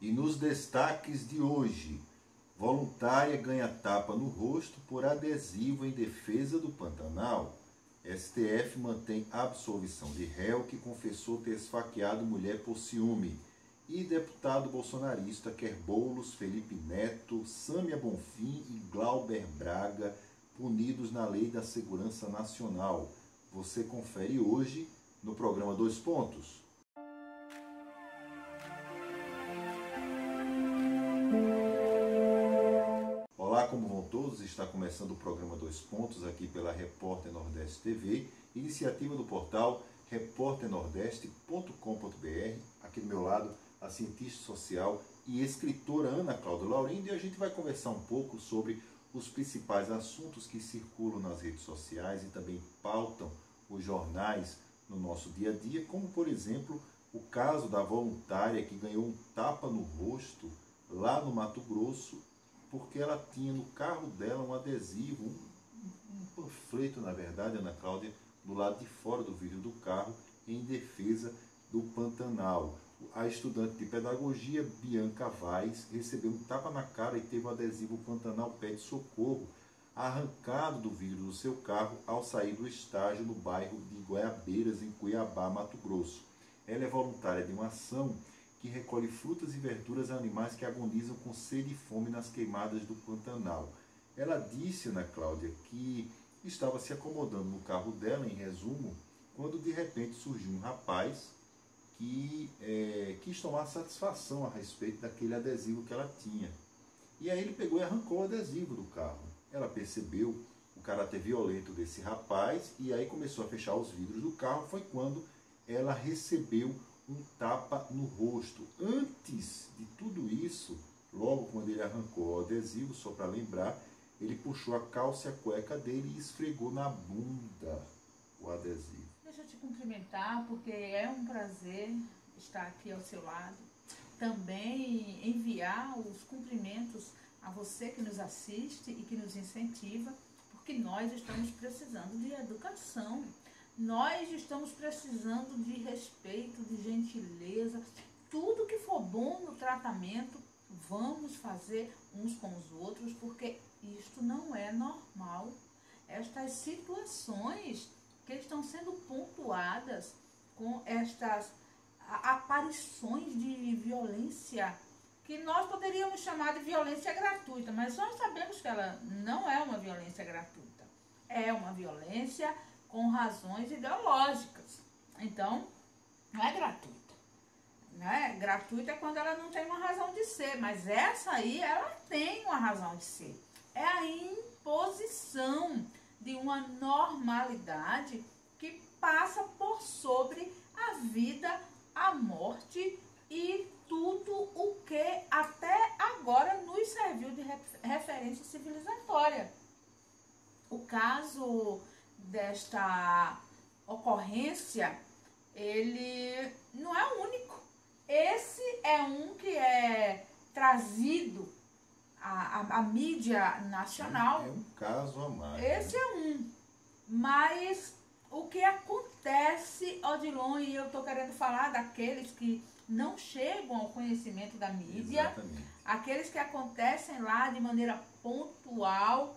E nos destaques de hoje, voluntária ganha tapa no rosto por adesivo em defesa do Pantanal. STF mantém absolvição de réu que confessou ter esfaqueado mulher por ciúme. E deputado bolsonarista quer Boulos, Felipe Neto, Sâmia Bonfim e Glauber Braga punidos na Lei da Segurança Nacional. Você confere hoje no programa 2 Pontos. Olá, como vão todos? Está começando o programa 2 Pontos aqui pela Repórter Nordeste TV, iniciativa do portal repórternordeste.com.br. Aqui do meu lado, a cientista social e escritora Ana Cláudia Laurindo, e a gente vai conversar um pouco sobre os principais assuntos que circulam nas redes sociais e também pautam os jornais no nosso dia a dia, como por exemplo o caso da voluntária que ganhou um tapa no rosto lá no Mato Grosso, porque ela tinha no carro dela um adesivo, um panfleto, na verdade, Ana Cláudia, do lado de fora do vidro do carro, em defesa do Pantanal. A estudante de pedagogia, Bianca Vaz, recebeu um tapa na cara e teve o adesivo Pantanal Pede Socorro arrancado do vidro do seu carro ao sair do estágio no bairro de Goiabeiras, em Cuiabá, Mato Grosso. Ela é voluntária de uma ação que recolhe frutas e verduras a animais que agonizam com sede e fome nas queimadas do Pantanal. Ela disse, Ana Cláudia, que estava se acomodando no carro dela, em resumo, quando de repente surgiu um rapaz que quis tomar satisfação a respeito daquele adesivo que ela tinha. E aí ele pegou e arrancou o adesivo do carro. Ela percebeu o caráter violento desse rapaz e aí começou a fechar os vidros do carro. Foi quando ela recebeu um tapa no rosto. Antes de tudo isso, logo quando ele arrancou o adesivo, só para lembrar, ele puxou a calça e a cueca dele e esfregou na bunda o adesivo. Deixa eu te cumprimentar, porque é um prazer estar aqui ao seu lado. Também enviar os cumprimentos a você que nos assiste e que nos incentiva, porque nós estamos precisando de educação. Nós estamos precisando de respeito, de gentileza. Tudo que for bom no tratamento, vamos fazer uns com os outros, porque isto não é normal. Estas situações que estão sendo pontuadas com estas aparições de violência, que nós poderíamos chamar de violência gratuita, mas nós sabemos que ela não é uma violência gratuita. É uma violência com razões ideológicas. Então, não é gratuita. Né? Gratuita é quando ela não tem uma razão de ser, mas essa aí, ela tem uma razão de ser. É a imposição de uma normalidade que passa por sobre a vida, a morte e tudo o que até agora nos serviu de referência civilizatória. O caso desta ocorrência, ele não é o único. Esse é um que é trazido à mídia nacional. É um caso a mais. Esse é um. Mas o que acontece, Odilon, e eu estou querendo falar daqueles que não chegam ao conhecimento da mídia, Exatamente. Aqueles que acontecem lá de maneira pontual,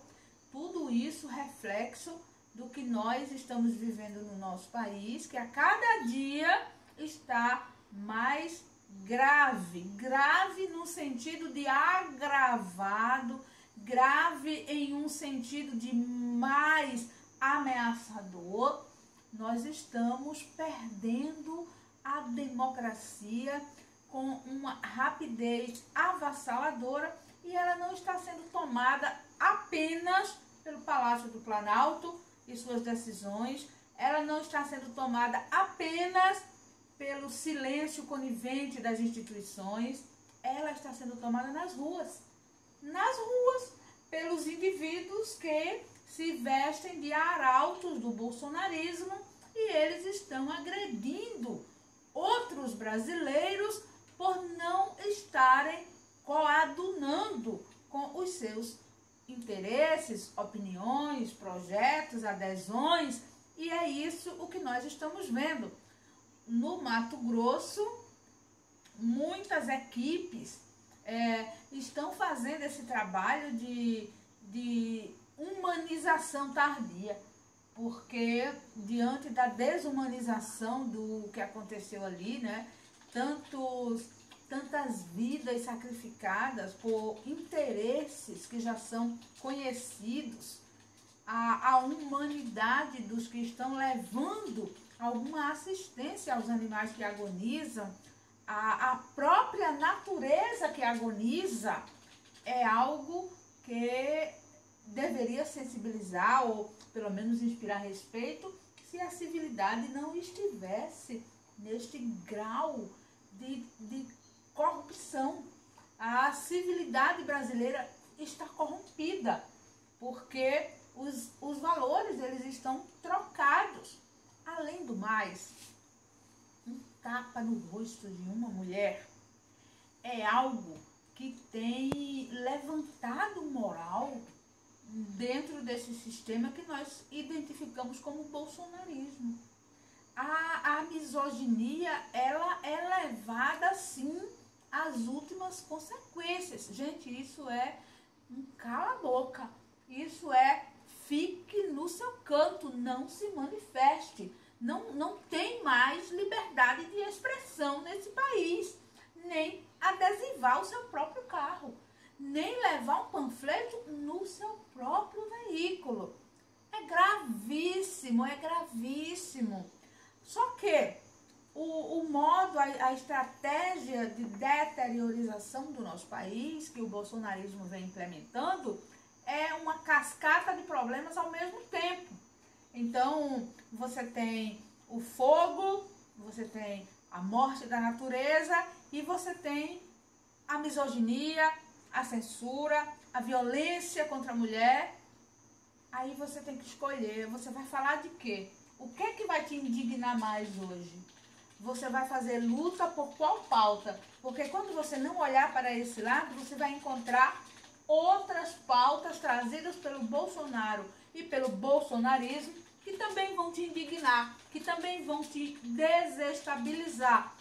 tudo isso reflexo do que nós estamos vivendo no nosso país, que a cada dia está mais grave. Grave no sentido de agravado, grave em um sentido de mais ameaçador. Nós estamos perdendo a democracia com uma rapidez avassaladora e ela não está sendo tomada apenas pelo Palácio do Planalto e suas decisões, ela não está sendo tomada apenas pelo silêncio conivente das instituições, ela está sendo tomada nas ruas, pelos indivíduos que se vestem de arautos do bolsonarismo e eles estão agredindo outros brasileiros por não estarem coadunando com os seus interesses, opiniões, projetos, adesões, e é isso o que nós estamos vendo. No Mato Grosso, muitas equipes estão fazendo esse trabalho de humanização tardia, porque diante da desumanização do que aconteceu ali, né, tantas vidas sacrificadas por interesses que já são conhecidos, a humanidade dos que estão levando alguma assistência aos animais que agonizam, a própria natureza que agoniza, é algo que deveria sensibilizar ou pelo menos inspirar respeito, se a civilidade não estivesse neste grau de corrupção. A civilidade brasileira está corrompida, porque os valores eles estão trocados. Além do mais, um tapa no rosto de uma mulher é algo que tem levantado moral dentro desse sistema que nós identificamos como bolsonarismo. A misoginia, ela é levada, sim, às últimas consequências. Gente, isso é um cala-boca. Isso é fique no seu canto, não se manifeste. Não tem mais liberdade de expressão nesse país. Nem adesivar o seu próprio carro. Nem levar um panfleto no seu próprio veículo. É gravíssimo, é gravíssimo. Só que o modo, a estratégia de deteriorização do nosso país, que o bolsonarismo vem implementando, é uma cascata de problemas ao mesmo tempo. Então, você tem o fogo, você tem a morte da natureza e você tem a misoginia, a censura, a violência contra a mulher. Aí você tem que escolher, você vai falar de quê? O que é que vai te indignar mais hoje? Você vai fazer luta por qual pauta? Porque quando você não olhar para esse lado, você vai encontrar outras pautas trazidas pelo Bolsonaro e pelo bolsonarismo que também vão te indignar, que também vão te desestabilizar.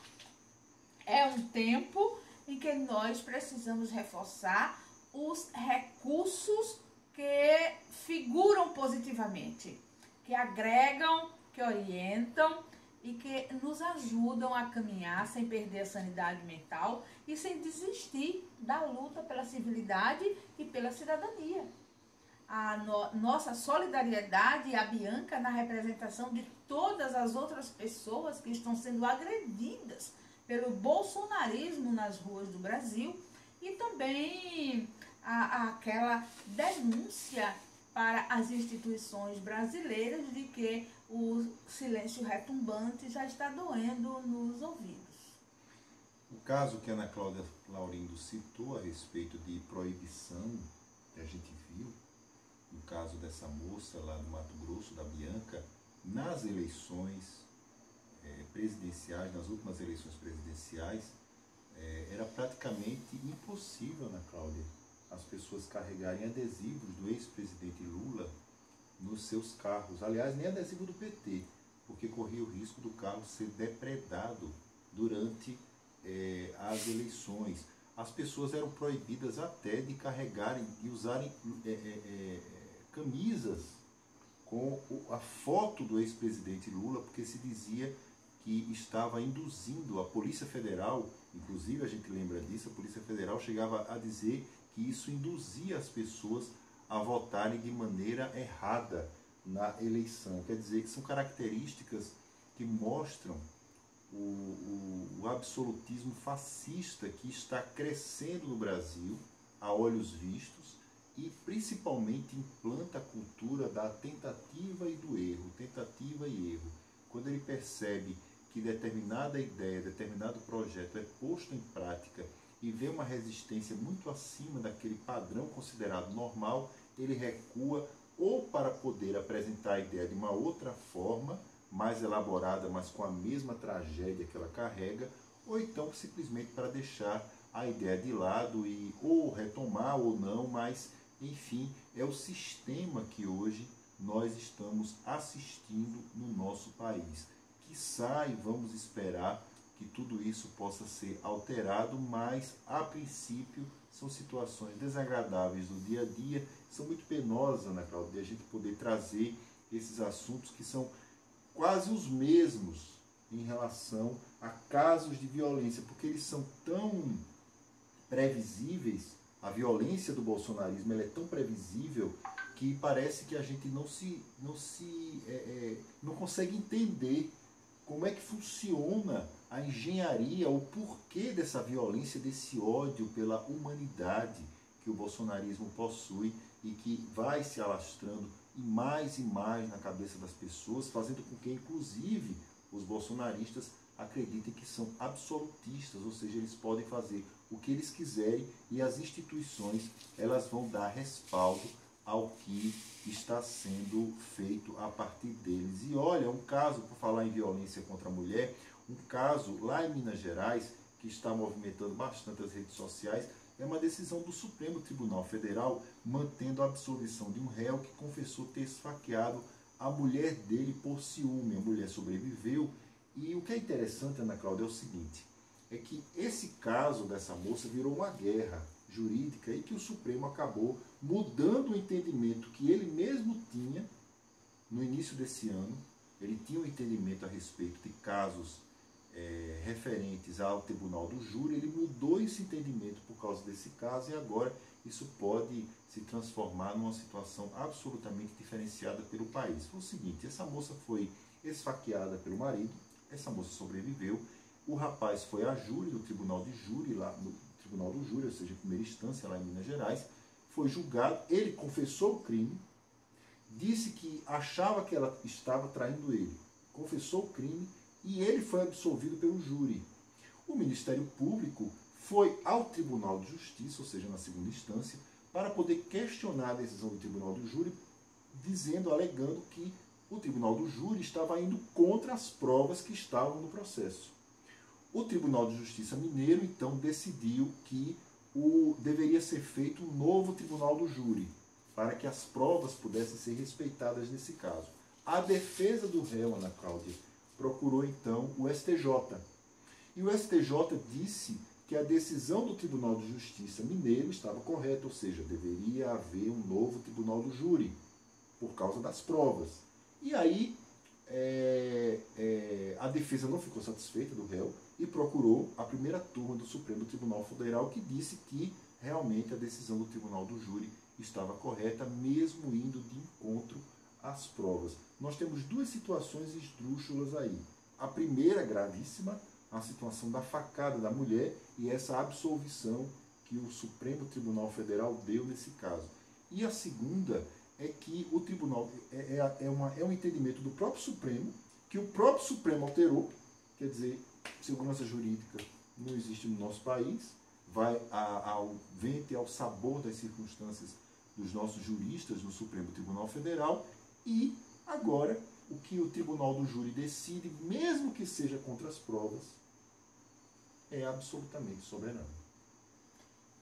É um tempo em que nós precisamos reforçar os recursos que figuram positivamente, que agregam, que orientam e que nos ajudam a caminhar sem perder a sanidade mental e sem desistir da luta pela civilidade e pela cidadania. A nossa solidariedade e a Bianca na representação de todas as outras pessoas que estão sendo agredidas pelo bolsonarismo nas ruas do Brasil e também aquela denúncia para as instituições brasileiras de que o silêncio retumbante já está doendo nos ouvidos. O caso que a Ana Cláudia Laurindo citou a respeito de proibição, que a gente viu, no caso dessa moça lá no Mato Grosso, da Bianca, nas eleições presidenciais, nas últimas eleições presidenciais, era praticamente impossível, Ana Cláudia, as pessoas carregarem adesivos do ex-presidente Lula nos seus carros. Aliás, nem adesivo do PT, porque corria o risco do carro ser depredado durante as eleições. As pessoas eram proibidas até de carregarem e usarem camisas com a foto do ex-presidente Lula, porque se dizia que estava induzindo a Polícia Federal, inclusive a gente lembra disso, a Polícia Federal chegava a dizer que isso induzia as pessoas a votarem de maneira errada na eleição. Quer dizer que são características que mostram o absolutismo fascista que está crescendo no Brasil a olhos vistos e principalmente implanta a cultura da tentativa e do erro, tentativa e erro. Quando ele percebe que determinada ideia, determinado projeto é posto em prática e vê uma resistência muito acima daquele padrão considerado normal, ele recua ou para poder apresentar a ideia de uma outra forma, mais elaborada, mas com a mesma tragédia que ela carrega, ou então simplesmente para deixar a ideia de lado e ou retomar ou não, mas enfim, é o sistema que hoje nós estamos assistindo no nosso país. Quiçá, e vamos esperar que tudo isso possa ser alterado, mas a princípio são situações desagradáveis do dia a dia, são muito penosas, Ana Cláudia, a gente poder trazer esses assuntos que são quase os mesmos em relação a casos de violência, porque eles são tão previsíveis, a violência do bolsonarismo ela é tão previsível que parece que a gente não consegue entender como é que funciona a engenharia, o porquê dessa violência, desse ódio pela humanidade que o bolsonarismo possui e que vai se alastrando e mais na cabeça das pessoas, fazendo com que, inclusive, os bolsonaristas acreditem que são absolutistas, ou seja, eles podem fazer o que eles quiserem e as instituições elas vão dar respaldo ao que está sendo feito a partir deles. E olha, um caso, por falar em violência contra a mulher, um caso lá em Minas Gerais, que está movimentando bastante as redes sociais, é uma decisão do Supremo Tribunal Federal mantendo a absolvição de um réu que confessou ter esfaqueado a mulher dele por ciúme. A mulher sobreviveu. E o que é interessante, Ana Cláudia, é o seguinte, é que esse caso dessa moça virou uma guerra jurídica e que o Supremo acabou mudando o entendimento que ele mesmo tinha no início desse ano. Ele tinha um entendimento a respeito de casos referentes ao Tribunal do Júri, ele mudou esse entendimento por causa desse caso e agora isso pode se transformar numa situação absolutamente diferenciada pelo país. Foi o seguinte, essa moça foi esfaqueada pelo marido, essa moça sobreviveu, o rapaz foi a júri do Tribunal de Júri, lá no Tribunal do Júri, ou seja, em primeira instância lá em Minas Gerais, foi julgado, ele confessou o crime, disse que achava que ela estava traindo ele, confessou o crime e ele foi absolvido pelo júri. O Ministério Público foi ao Tribunal de Justiça, ou seja, na segunda instância, para poder questionar a decisão do Tribunal do Júri, alegando que o Tribunal do Júri estava indo contra as provas que estavam no processo. O Tribunal de Justiça Mineiro, então, decidiu que deveria ser feito um novo Tribunal do Júri, para que as provas pudessem ser respeitadas nesse caso. A defesa do réu, Ana Cláudia, procurou, então, o STJ. E o STJ disse que a decisão do Tribunal de Justiça Mineiro estava correta, ou seja, deveria haver um novo Tribunal do Júri, por causa das provas. E aí, a defesa não ficou satisfeita do réu e procurou a primeira turma do Supremo Tribunal Federal, que disse que realmente a decisão do Tribunal do Júri estava correta, mesmo indo de encontro às provas. Nós temos duas situações esdrúxulas aí. A primeira, gravíssima, a situação da facada da mulher e essa absolvição que o Supremo Tribunal Federal deu nesse caso. E a segunda é que o tribunal é um entendimento do próprio Supremo, que o próprio Supremo alterou, quer dizer, segurança jurídica não existe no nosso país, vai ao vento e ao sabor das circunstâncias dos nossos juristas no Supremo Tribunal Federal, e agora o que o Tribunal do Júri decide, mesmo que seja contra as provas, é absolutamente soberano.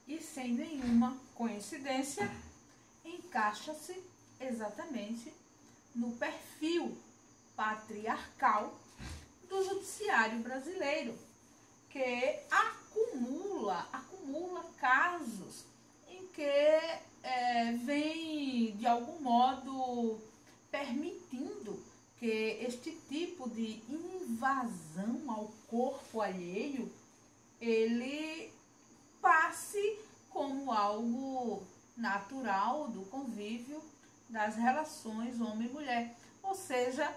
E sem nenhuma coincidência, encaixa-se exatamente no perfil patriarcal do judiciário brasileiro, que acumula casos em que vem, de algum modo, permitindo que este tipo de invasão ao corpo alheio ele passe como algo natural do convívio das relações homem-mulher. Ou seja,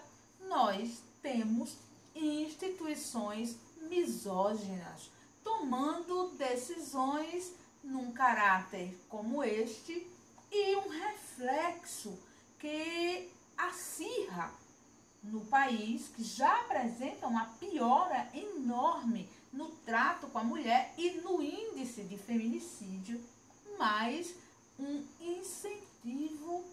nós temos instituições misóginas tomando decisões num caráter como este e um reflexo que acirra no país, que já apresenta uma piora enorme no trato com a mulher e no índice de feminicídio, mas um incentivo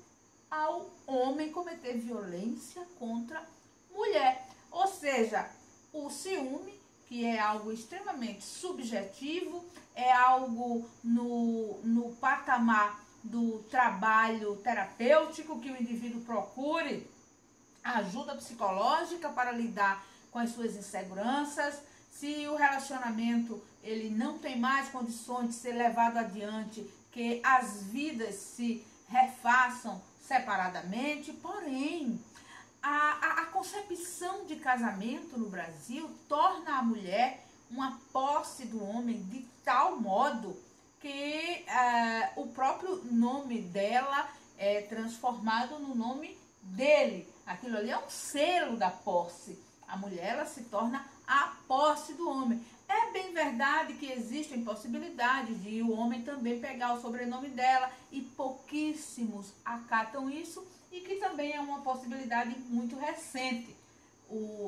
ao homem cometer violência contra mulher. Ou seja, o ciúme, que é algo extremamente subjetivo, é algo no patamar do trabalho terapêutico, que o indivíduo procure ajuda psicológica para lidar com as suas inseguranças, se o relacionamento ele não tem mais condições de ser levado adiante, que as vidas se refaçam separadamente. Porém, a concepção de casamento no Brasil torna a mulher uma posse do homem de tal modo que o próprio nome dela é transformado no nome dele. Aquilo ali é um selo da posse. A mulher, ela se torna a posse do homem. É bem verdade que existem possibilidades de o homem também pegar o sobrenome dela, e pouquíssimos acatam isso, e que também é uma possibilidade muito recente.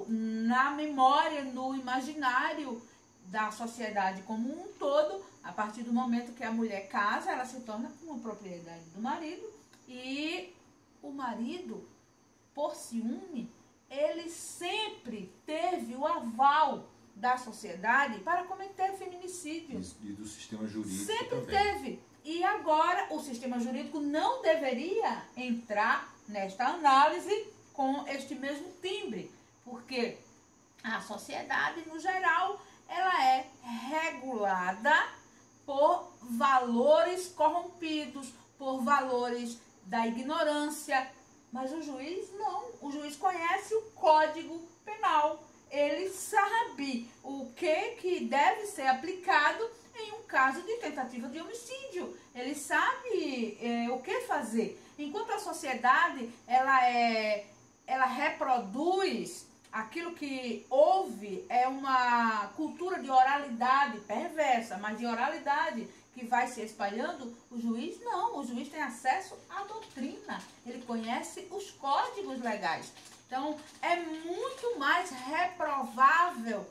Na memória, no imaginário da sociedade como um todo, a partir do momento que a mulher casa, ela se torna uma propriedade do marido, e o marido, por ciúme, ele sempre teve o aval da sociedade para cometer feminicídio. E do sistema jurídico sempre também. teve. E agora o sistema jurídico não deveria entrar nesta análise com este mesmo timbre, porque a sociedade, no geral, ela é regulada por valores corrompidos, por valores da ignorância. Mas o juiz não. O juiz conhece o Código Penal. Ele sabe o que deve ser aplicado em um caso de tentativa de homicídio. Ele sabe o que fazer. Enquanto a sociedade ela reproduz aquilo que houve, é uma cultura de oralidade perversa, mas de oralidade que vai se espalhando, o juiz não. O juiz tem acesso à doutrina, ele conhece os códigos legais. Então, é muito mais reprovável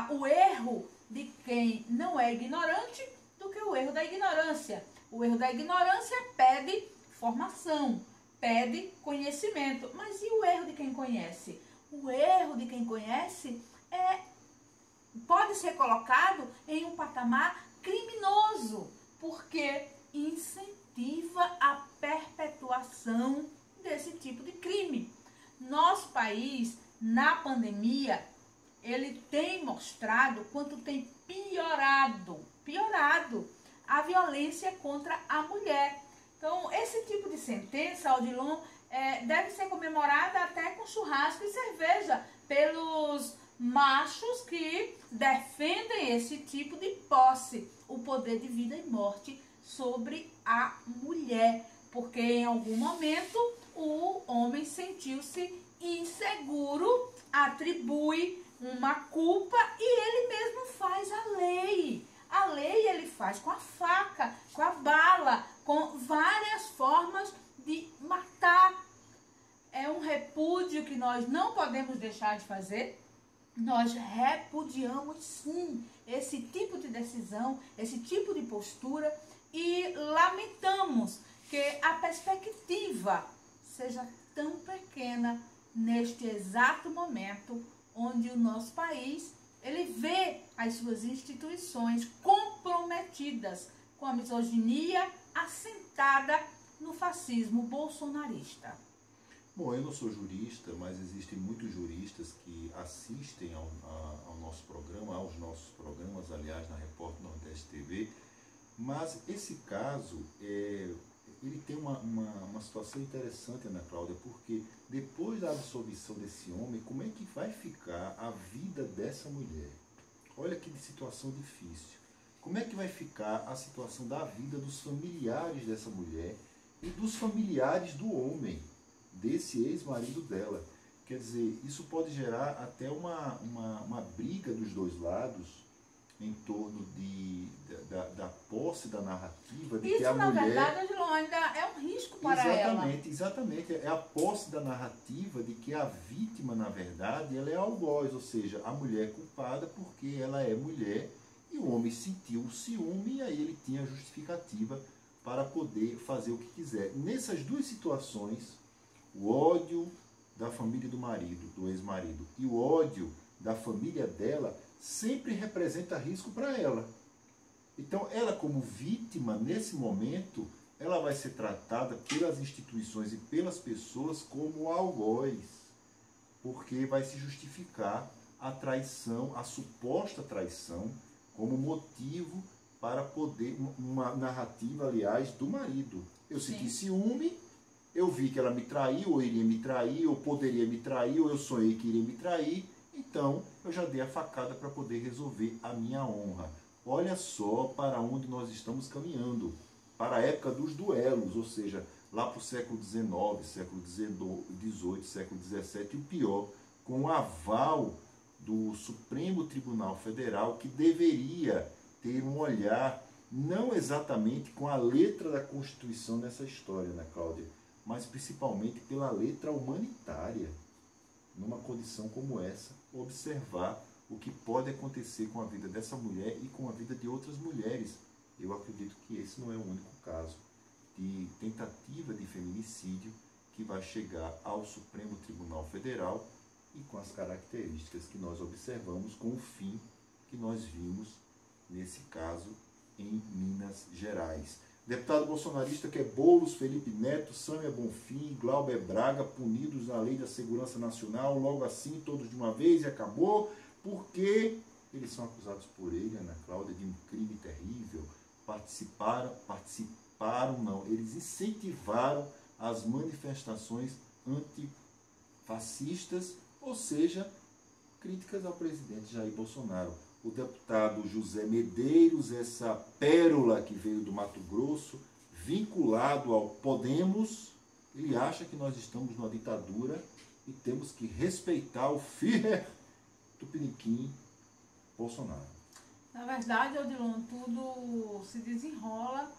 o erro de quem não é ignorante do que o erro da ignorância. O erro da ignorância pede formação, pede conhecimento. Mas e o erro de quem conhece? O erro de quem conhece pode ser colocado em um patamar criminoso, porque incentiva a perpetuação desse tipo de crime. Nosso país, na pandemia, ele tem mostrado quanto tem piorado a violência contra a mulher. Então, esse tipo de sentença, Odilon, deve ser comemorada até com churrasco e cerveja pelos machos que defendem esse tipo de posse, o poder de vida e morte sobre a mulher, porque em algum momento o homem sentiu-se inseguro, atribui uma culpa e ele mesmo faz a lei. A lei ele faz com a faca, com a bala, com várias formas de matar. É um repúdio que nós não podemos deixar de fazer. Nós repudiamos sim esse tipo de decisão, esse tipo de postura, e lamentamos que a perspectiva seja tão pequena neste exato momento onde o nosso país ele vê as suas instituições comprometidas com a misoginia assentada no fascismo bolsonarista. Bom, eu não sou jurista, mas existem muitos juristas que assistem ao nosso programa, aos nossos programas, aliás, na Repórter Nordeste TV. Mas esse caso, ele tem uma situação interessante, Ana Cláudia, porque depois da absolvição desse homem, como é que vai ficar a vida dessa mulher? Olha que situação difícil. Como é que vai ficar a situação da vida dos familiares dessa mulher e dos familiares do homem, desse ex-marido dela? Quer dizer, isso pode gerar até uma briga dos dois lados em torno da posse da narrativa de isso, que a mulher... Isso, na verdade, Odilon, ainda é um risco para ela. Exatamente. É a posse da narrativa de que a vítima, na verdade, ela é algoz, ou seja, a mulher é culpada porque ela é mulher e o homem sentiu o ciúme e aí ele tinha a justificativa para poder fazer o que quiser. Nessas duas situações, o ódio da família do marido, do ex-marido, e o ódio da família dela sempre representa risco para ela. Então, ela como vítima, nesse momento, ela vai ser tratada pelas instituições e pelas pessoas como algoz, porque vai se justificar a traição, a suposta traição, como motivo para poder, uma narrativa, aliás, do marido. Eu senti ciúme, eu vi que ela me traiu, ou iria me trair, ou poderia me trair, ou eu sonhei que iria me trair, então eu já dei a facada para poder resolver a minha honra. Olha só para onde nós estamos caminhando, para a época dos duelos, ou seja, lá para o século XIX, século XVIII, século XVII, e o pior, com o aval do Supremo Tribunal Federal, que deveria ter um olhar, não exatamente com a letra da Constituição nessa história, né, Cláudia, mas principalmente pela letra humanitária, numa condição como essa, observar o que pode acontecer com a vida dessa mulher e com a vida de outras mulheres. Eu acredito que esse não é o único caso de tentativa de feminicídio que vai chegar ao Supremo Tribunal Federal e com as características que nós observamos, com o fim que nós vimos nesse caso em Minas Gerais. Deputado bolsonarista que é Boulos, Felipe Neto, Sâmia Bonfim, Glauber Braga, punidos na Lei da Segurança Nacional, logo assim, todos de uma vez e acabou, porque eles são acusados por ele, Ana Cláudia, de um crime terrível, eles incentivaram as manifestações antifascistas, ou seja, críticas ao presidente Jair Bolsonaro. O deputado José Medeiros, essa pérola que veio do Mato Grosso, vinculado ao Podemos, ele acha que nós estamos numa ditadura e temos que respeitar o Führer Tupiniquim Bolsonaro. Na verdade, Odilon, tudo se desenrola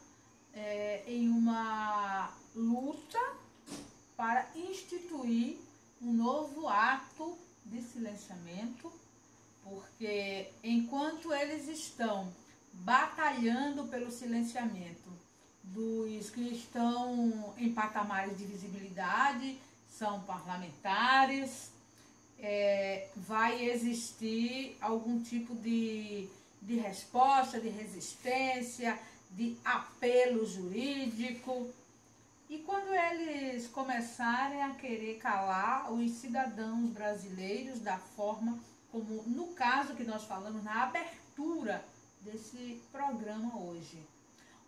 em uma luta para instituir um novo ato de silenciamento, porque enquanto eles estão batalhando pelo silenciamento dos que estão em patamares de visibilidade, são parlamentares, vai existir algum tipo de resposta, de resistência, de apelo jurídico. E quando eles começarem a querer calar os cidadãos brasileiros da forma como, no caso que nós falamos na abertura desse programa hoje.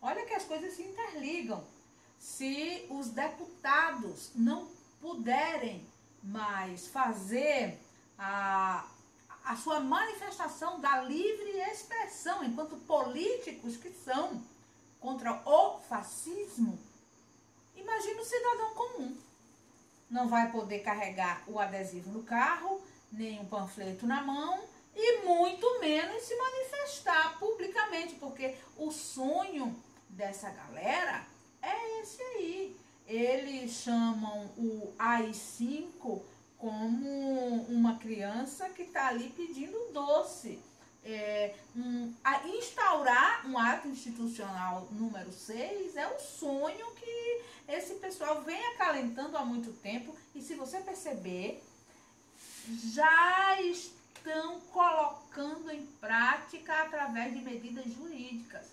Olha que as coisas se interligam. Se os deputados não puderem mais fazer a sua manifestação da livre expressão enquanto políticos que são contra o fascismo, imagina o cidadão comum. Não vai poder carregar o adesivo no carro, nem um panfleto na mão e muito menos se manifestar publicamente, porque o sonho dessa galera é esse aí. Eles chamam o AI-5 como uma criança que está ali pedindo doce. A instaurar um ato institucional número 6 é um sonho que esse pessoal vem acalentando há muito tempo e, se você perceber, já estão colocando em prática através de medidas jurídicas.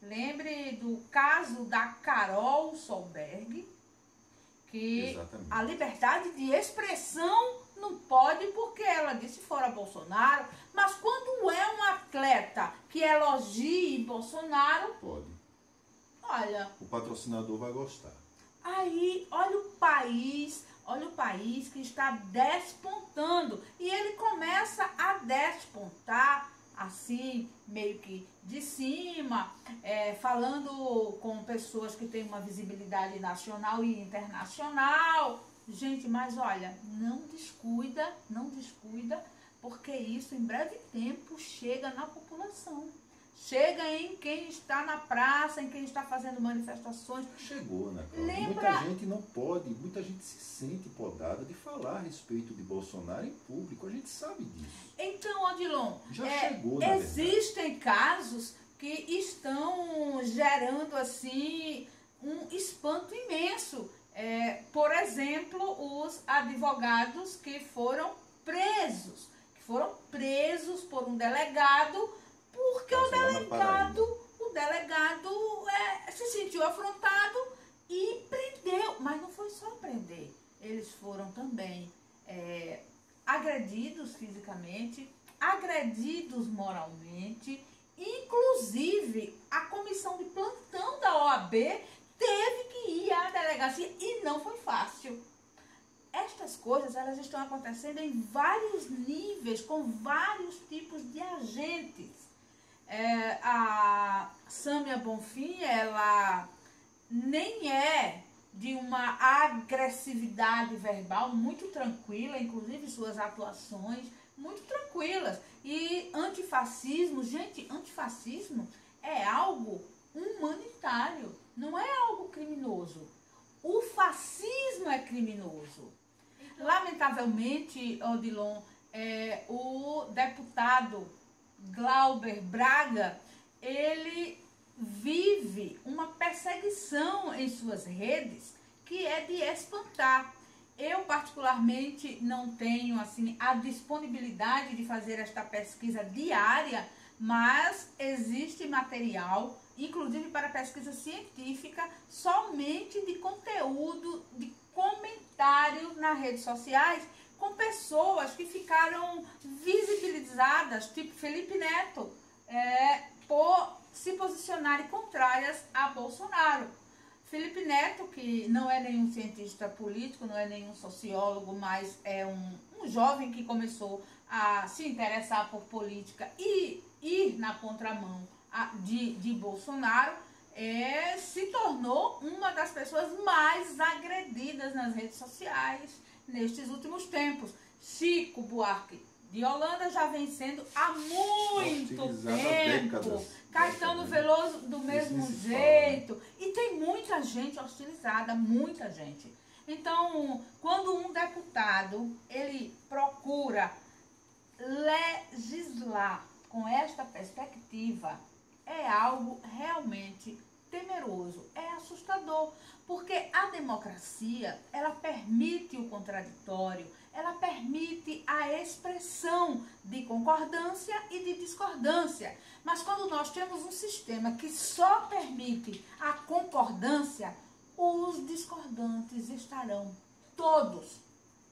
Lembre do caso da Carol Solberg, que Exatamente. A liberdade de expressão não pode porque ela disse fora Bolsonaro, mas quando é um atleta que elogie Bolsonaro, Pode. Olha, O patrocinador vai gostar. Aí, olha o país que está despontando. E ele começa a despontar, assim, meio que de cima, falando com pessoas que têm uma visibilidade nacional e internacional. Gente, mas olha, não descuida, porque isso em breve tempo chega na população. Chega em quem está na praça, em quem está fazendo manifestações. Chegou, né, Cláudia? Muita gente não pode, muita gente se sente podada de falar a respeito de Bolsonaro em público. A gente sabe disso. Então, Odilon, Já chegou, na existem casos que estão gerando, assim, um espanto imenso. Por exemplo, os advogados que foram presos por um delegado, porque o delegado se sentiu afrontado e prendeu. Mas não foi só prender. Eles foram também agredidos fisicamente, agredidos moralmente. Inclusive, a comissão de plantão da OAB teve que ir à delegacia e não foi fácil. Estas coisas, elas estão acontecendo em vários níveis, com vários tipos de agentes. A Sâmia Bonfim, ela nem é de uma agressividade verbal, muito tranquila, inclusive suas atuações muito tranquilas. E antifascismo, gente, antifascismo é algo humanitário, não é algo criminoso. O fascismo é criminoso. Lamentavelmente, Odilon, o deputado Glauber Braga, ele vive uma perseguição em suas redes que é de espantar. Eu, particularmente, não tenho assim a disponibilidade de fazer esta pesquisa diária, mas existe material, inclusive para pesquisa científica, somente de conteúdo, de comentário nas redes sociais, com pessoas que ficaram visibilizadas, tipo Felipe Neto, por se posicionarem contrárias a Bolsonaro. Felipe Neto, que não é nenhum cientista político, não é nenhum sociólogo, mas é um jovem que começou a se interessar por política e ir na contramão de Bolsonaro, se tornou uma das pessoas mais agredidas nas redes sociais nestes últimos tempos. Chico Buarque de Holanda já vem sendo há muito tempo. Caetano Veloso do mesmo jeito. E tem muita gente hostilizada, muita gente. Então, quando um deputado, ele procura legislar com esta perspectiva, é algo realmente temeroso, é assustador, porque a democracia, ela permite o contraditório, ela permite a expressão de concordância e de discordância. Mas quando nós temos um sistema que só permite a concordância, os discordantes estarão todos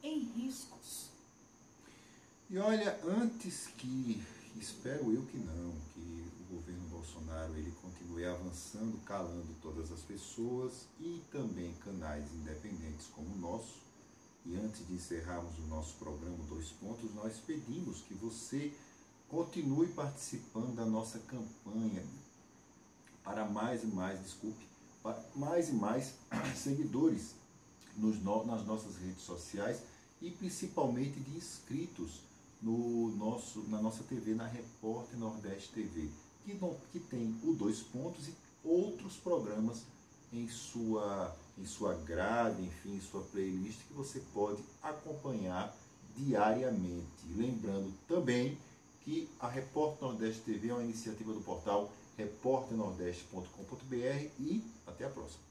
em riscos. E olha, antes que, espero eu que não, que o governo Bolsonaro ele continue avançando, calando todas as pessoas e também canais independentes como o nosso, e antes de encerrarmos o nosso programa Dois Pontos, nós pedimos que você continue participando da nossa campanha para mais e mais seguidores nas nossas redes sociais e principalmente de inscritos na nossa TV, na Repórter Nordeste TV, que tem o Dois Pontos e outros programas em sua grade, enfim, em sua playlist, que você pode acompanhar diariamente. Lembrando também que a Repórter Nordeste TV é uma iniciativa do portal repórternordeste.com.br e até a próxima.